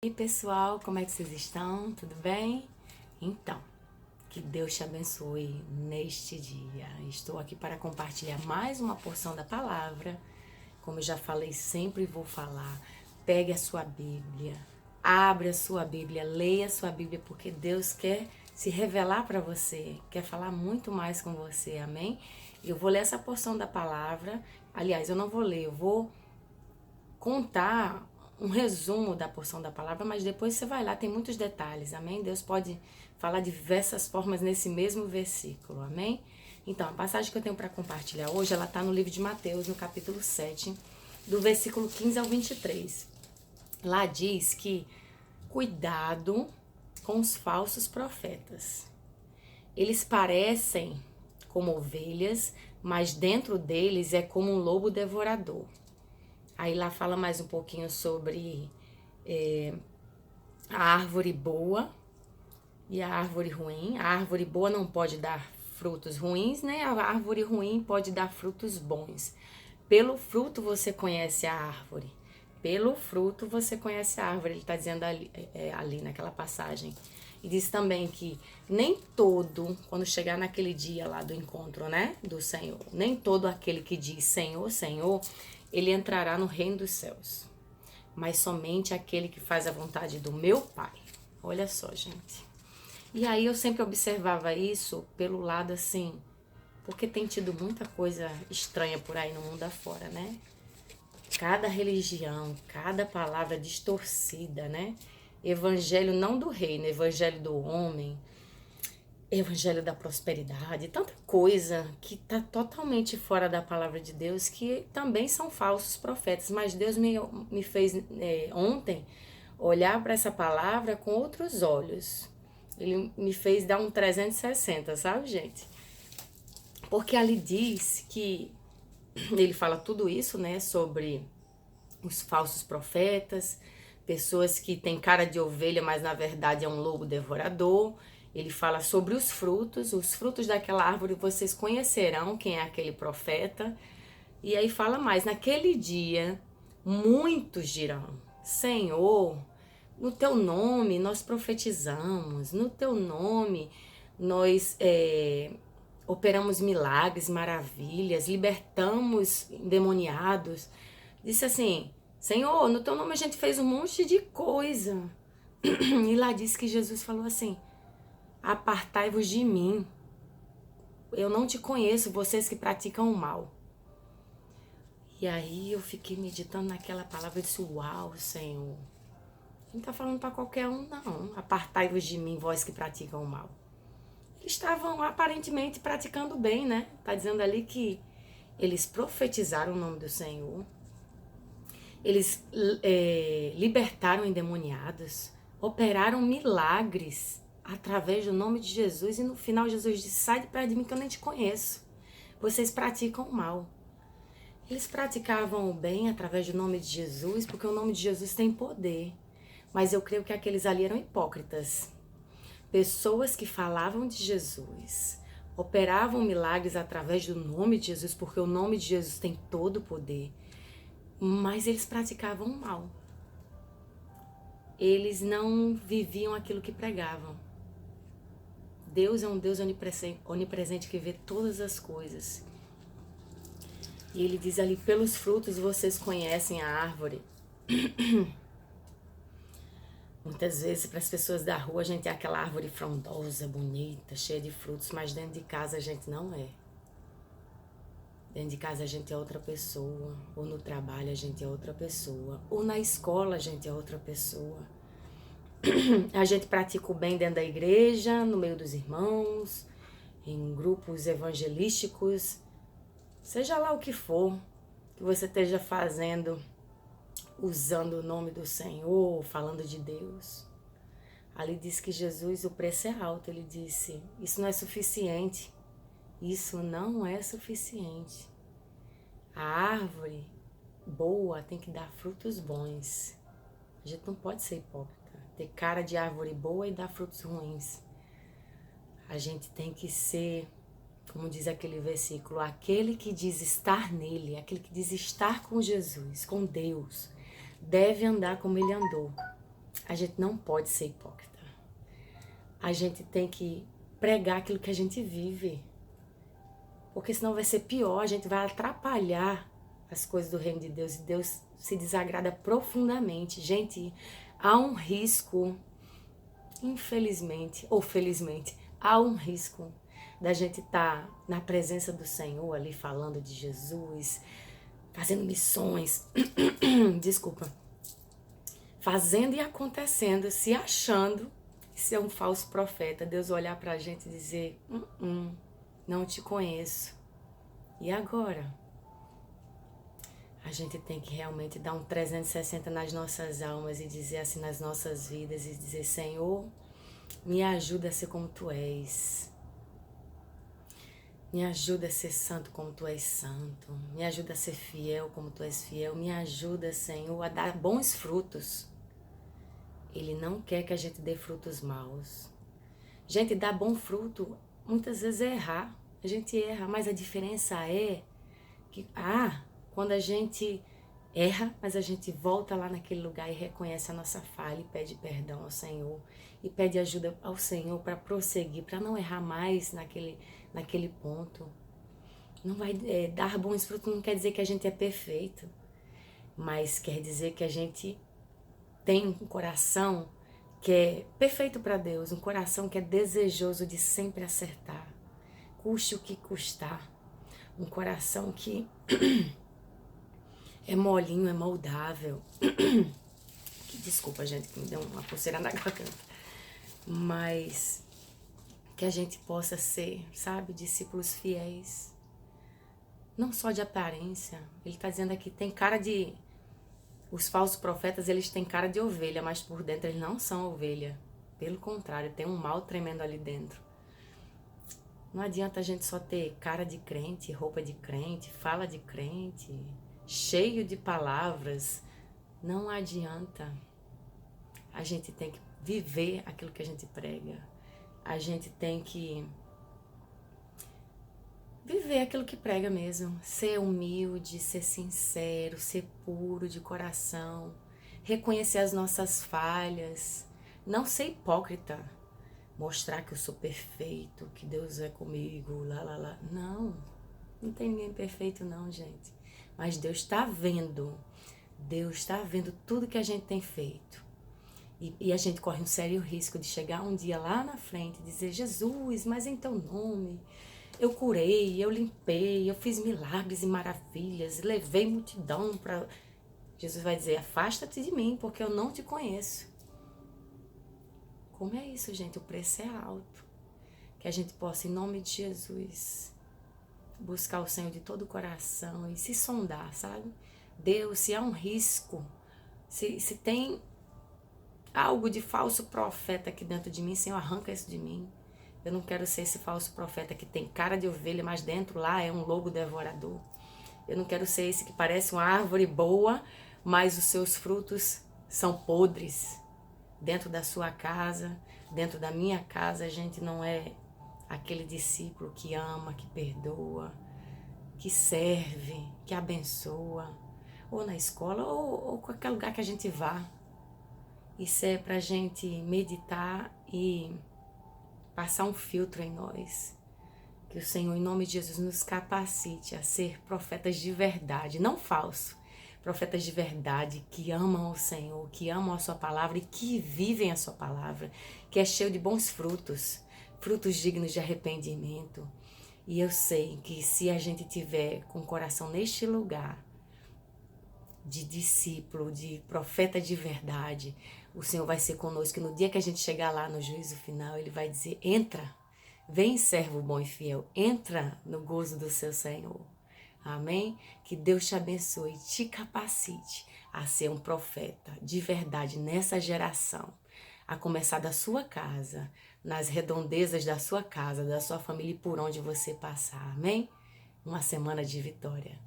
E aí, pessoal, como é que vocês estão? Tudo bem? Então, que Deus te abençoe neste dia. Estou aqui para compartilhar mais uma porção da palavra. Como eu já falei, sempre vou falar. Pegue a sua Bíblia, abre a sua Bíblia, leia a sua Bíblia, porque Deus quer se revelar para você, quer falar muito mais com você, amém? Eu vou ler essa porção da palavra. Aliás, eu não vou ler, eu vou contar um resumo da porção da palavra, mas depois você vai lá, tem muitos detalhes, amém? Deus pode falar de diversas formas nesse mesmo versículo, amém? Então, a passagem que eu tenho para compartilhar hoje, ela está no livro de Mateus, no capítulo 7, do versículo 15 ao 23. Lá diz que cuidado com os falsos profetas. Eles parecem como ovelhas, mas dentro deles é como um lobo devorador. Aí lá fala mais um pouquinho sobre a árvore boa e a árvore ruim. A árvore boa não pode dar frutos ruins, né? A árvore ruim pode dar frutos bons. Pelo fruto você conhece a árvore. Pelo fruto você conhece a árvore. Ele está dizendo ali naquela passagem. E diz também que nem todo, quando chegar naquele dia lá do encontro, né, do Senhor, nem todo aquele que diz Senhor, Senhor, ele entrará no reino dos céus, mas somente aquele que faz a vontade do meu Pai. Olha só, gente. E aí eu sempre observava isso pelo lado assim, porque tem tido muita coisa estranha por aí no mundo afora, né? Cada religião, cada palavra distorcida, né? Evangelho não do reino, evangelho do homem, evangelho da prosperidade, tanta coisa que está totalmente fora da palavra de Deus, que também são falsos profetas. Mas Deus me fez ontem olhar para essa palavra com outros olhos. Ele me fez dar um 360, sabe, gente? Porque ali diz que ele fala tudo isso, né, sobre os falsos profetas, pessoas que têm cara de ovelha, mas na verdade é um lobo devorador. Ele fala sobre os frutos daquela árvore vocês conhecerão quem é aquele profeta. E aí fala mais, naquele dia muitos dirão, Senhor, no teu nome nós profetizamos, no teu nome nós operamos milagres, maravilhas, libertamos endemoniados. Disse assim, Senhor, no teu nome a gente fez um monte de coisa. E lá diz que Jesus falou assim, apartai-vos de mim. Eu não te conheço, vocês que praticam o mal. E aí eu fiquei meditando naquela palavra e disse, uau, Senhor. Não tá falando para qualquer um, não. Apartai-vos de mim, vós que praticam o mal. Eles estavam aparentemente praticando bem, né? Tá dizendo ali que eles profetizaram o nome do Senhor. Eles libertaram endemoniados, operaram milagres através do nome de Jesus. E no final Jesus disse, sai de perto de mim que eu nem te conheço. Vocês praticam o mal. Eles praticavam o bem através do nome de Jesus, porque o nome de Jesus tem poder. Mas eu creio que aqueles ali eram hipócritas. Pessoas que falavam de Jesus, operavam milagres através do nome de Jesus, porque o nome de Jesus tem todo o poder. Mas eles praticavam o mal. Eles não viviam aquilo que pregavam. Deus é um Deus onipresente que vê todas as coisas. E ele diz ali, pelos frutos vocês conhecem a árvore. Muitas vezes para as pessoas da rua a gente é aquela árvore frondosa, bonita, cheia de frutos, mas dentro de casa a gente não é. Dentro de casa a gente é outra pessoa, ou no trabalho a gente é outra pessoa, ou na escola a gente é outra pessoa. A gente pratica o bem dentro da igreja, no meio dos irmãos, em grupos evangelísticos, seja lá o que for que você esteja fazendo, usando o nome do Senhor, falando de Deus. Ali diz que Jesus, o preço é alto, ele disse, isso não é suficiente. Isso não é suficiente. A árvore boa tem que dar frutos bons. A gente não pode ser hipócrita, ter cara de árvore boa e dar frutos ruins. A gente tem que ser, como diz aquele versículo, aquele que diz estar nele, aquele que diz estar com Jesus, com Deus, deve andar como ele andou. A gente não pode ser hipócrita. A gente tem que pregar aquilo que a gente vive. Porque senão vai ser pior, a gente vai atrapalhar as coisas do reino de Deus e Deus se desagrada profundamente. Gente, há um risco, infelizmente ou felizmente, há um risco da gente estar na presença do Senhor ali falando de Jesus, fazendo missões, desculpa, fazendo e acontecendo, se achando que ser um falso profeta. Deus olhar pra gente e dizer, não te conheço. E agora? A gente tem que realmente dar um 360 nas nossas almas e dizer assim nas nossas vidas e dizer, Senhor, me ajuda a ser como Tu és. Me ajuda a ser santo como Tu és santo. Me ajuda a ser fiel como Tu és fiel. Me ajuda, Senhor, a dar bons frutos. Ele não quer que a gente dê frutos maus. Gente, dar bom fruto muitas vezes é errar. A gente erra, mas a diferença é que, quando a gente erra, mas a gente volta lá naquele lugar e reconhece a nossa falha e pede perdão ao Senhor. E pede ajuda ao Senhor para prosseguir, para não errar mais naquele ponto. Não vai dar bons frutos não quer dizer que a gente é perfeito, mas quer dizer que a gente tem um coração que é perfeito para Deus, um coração que é desejoso de sempre acertar, custe o que custar, um coração que é molinho, é moldável. Que desculpa, gente, que me deu uma coceira na garganta. Mas que a gente possa ser, sabe, discípulos fiéis. Não só de aparência. Ele está dizendo aqui, tem cara de... Os falsos profetas, eles têm cara de ovelha, mas por dentro eles não são ovelha. Pelo contrário, tem um mal tremendo ali dentro. Não adianta a gente só ter cara de crente, roupa de crente, fala de crente, cheio de palavras. Não adianta. A gente tem que viver aquilo que a gente prega. A gente tem que viver aquilo que prega mesmo. Ser humilde, ser sincero, ser puro de coração. Reconhecer as nossas falhas. Não ser hipócrita. Mostrar que eu sou perfeito, que Deus é comigo, lá. Não tem ninguém perfeito não, gente. Mas Deus está vendo. Deus está vendo tudo que a gente tem feito. E a gente corre um sério risco de chegar um dia lá na frente e dizer, Jesus, mas em Teu nome, eu curei, eu limpei, eu fiz milagres e maravilhas, levei multidão para... Jesus vai dizer, afasta-te de mim, porque eu não te conheço. Como é isso, gente? O preço é alto. Que a gente possa, em nome de Jesus, buscar o Senhor de todo o coração e se sondar, sabe? Deus, se há um risco, se tem algo de falso profeta aqui dentro de mim, Senhor, arranca isso de mim. Eu não quero ser esse falso profeta que tem cara de ovelha, mas dentro lá é um lobo devorador. Eu não quero ser esse que parece uma árvore boa, mas os seus frutos são podres. Dentro da sua casa, dentro da minha casa, a gente não é aquele discípulo que ama, que perdoa, que serve, que abençoa, ou na escola, ou qualquer lugar que a gente vá. Isso é pra gente meditar e passar um filtro em nós. Que o Senhor, em nome de Jesus, nos capacite a ser profetas de verdade, não falso. Profetas de verdade, que amam o Senhor, que amam a sua palavra e que vivem a sua palavra, que é cheio de bons frutos, frutos dignos de arrependimento. E eu sei que se a gente tiver com o coração neste lugar, de discípulo, de profeta de verdade, o Senhor vai ser conosco. E no dia que a gente chegar lá no juízo final, Ele vai dizer, entra, vem servo bom e fiel, entra no gozo do seu Senhor. Amém? Que Deus te abençoe e te capacite a ser um profeta de verdade nessa geração. A começar da sua casa, nas redondezas da sua casa, da sua família e por onde você passar. Amém? Uma semana de vitória.